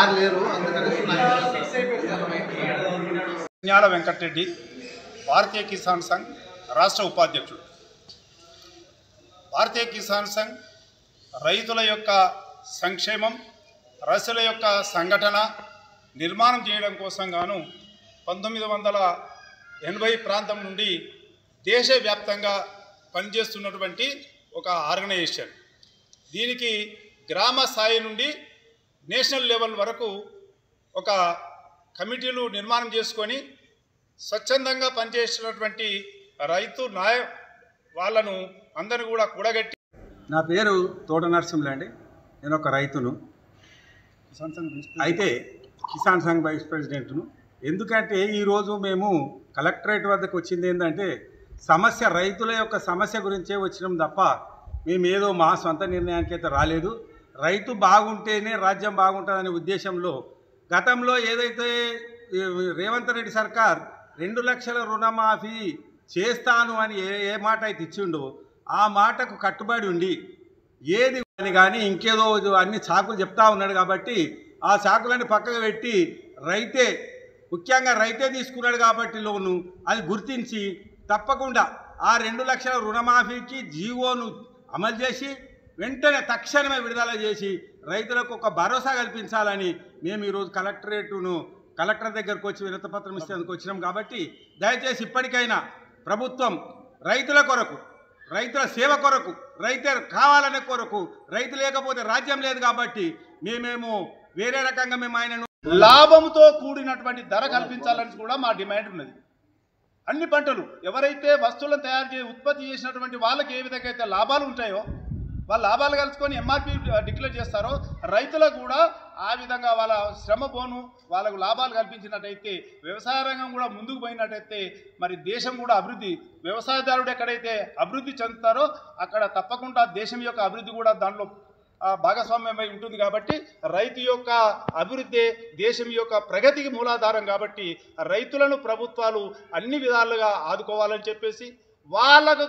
Sir లేరు అందుకని జ్ఞాల వెంకటరెడ్డి భారతీయ కిసాన్ సంఘ్ రాష్ట్ర ఉపాధ్యక్షుడు. భారతీయ కిసాన్ సంఘ్ రైతుల యొక్క సంక్షేమం, రైతుల యొక్క సంఘటన నిర్మాణం చేయడం కోసం గాను 1980 ప్రాంతం నుండి దేశవ్యాప్తంగా పనిచేస్తున్నటువంటి ఒక ఆర్గనైజేషన్. దీనికి గ్రామ స్థాయి నుండి నేషనల్ లెవెల్ వరకు ఒక కమిటీలు నిర్మాణం చేసుకొని స్వచ్ఛందంగా పనిచేస్తున్నటువంటి రైతు వాళ్ళను అందరూ కూడా కూడగట్టి. నా పేరు తోట నరసింహులు అండి. నేను ఒక రైతును, అయితే కిసాన్ సంఘ్ వైస్ ప్రెసిడెంట్ను. ఎందుకంటే ఈరోజు మేము కలెక్టరేట్ వద్దకు వచ్చింది ఏంటంటే సమస్య, రైతుల యొక్క సమస్య గురించే వచ్చినాం తప్ప మేము ఏదో మా సొంత నిర్ణయానికి అయితే రాలేదు. రైతు బాగుంటేనే రాజ్యం బాగుంటుందనే ఉద్దేశంలో గతంలో ఏదైతే రేవంత్ రెడ్డి సర్కార్ 2 లక్షల రుణమాఫీ చేస్తాను అని ఏ మాట అయితే ఇచ్చిండో ఆ మాటకు కట్టుబడి ఉండి ఏది కానీ ఇంకేదో అన్ని చాకులు చెప్తా ఉన్నాడు. కాబట్టి ఆ చాకులన్నీ పక్కకు పెట్టి ముఖ్యంగా రైతే తీసుకున్నాడు కాబట్టి లోను అది గుర్తించి తప్పకుండా ఆ 2 లక్షల రుణమాఫీకి జీవోను అమలు చేసి వెంటనే తక్షణమే విడుదల చేసి రైతులకు ఒక భరోసా కల్పించాలని మేము ఈరోజు కలెక్టర్ దగ్గరకు వచ్చి వినతిపత్రం ఇస్తేందుకు వచ్చినాం. కాబట్టి దయచేసి ఇప్పటికైనా ప్రభుత్వం రైతుల కొరకు, రైతుల సేవ కొరకు, రైతు కావాలనే కొరకు, రైతు లేకపోతే రాజ్యం లేదు కాబట్టి మేమేమో వేరే రకంగా మేము ఆయనను లాభంతో కూడినటువంటి ధర కల్పించాలని కూడా మా డిమాండ్ ఉన్నది. అన్ని పంటలు ఎవరైతే వస్తువులను తయారు చేసి ఉత్పత్తి చేసినటువంటి వాళ్ళకి ఏ విధంగా అయితే లాభాలు ఉంటాయో వాళ్ళ లాభాలు కలుసుకొని ఎంఆర్పి డిక్లేర్ చేస్తారో రైతులకు కూడా ఆ విధంగా వాళ్ళ శ్రమ పోను వాళ్ళకు లాభాలు కల్పించినట్టయితే వ్యవసాయ రంగం కూడా ముందుకు పోయినట్టయితే మరి దేశం కూడా వ్యవసాయదారుడు ఎక్కడైతే అభివృద్ధి చెందుతారో అక్కడ తప్పకుండా దేశం యొక్క అభివృద్ధి కూడా దాంట్లో భాగస్వామ్యమై ఉంటుంది. కాబట్టి రైతు యొక్క అభివృద్ధి దేశం యొక్క ప్రగతికి మూలాధారం. కాబట్టి రైతులను ప్రభుత్వాలు అన్ని విధాలుగా ఆదుకోవాలని చెప్పేసి వాళ్ళకు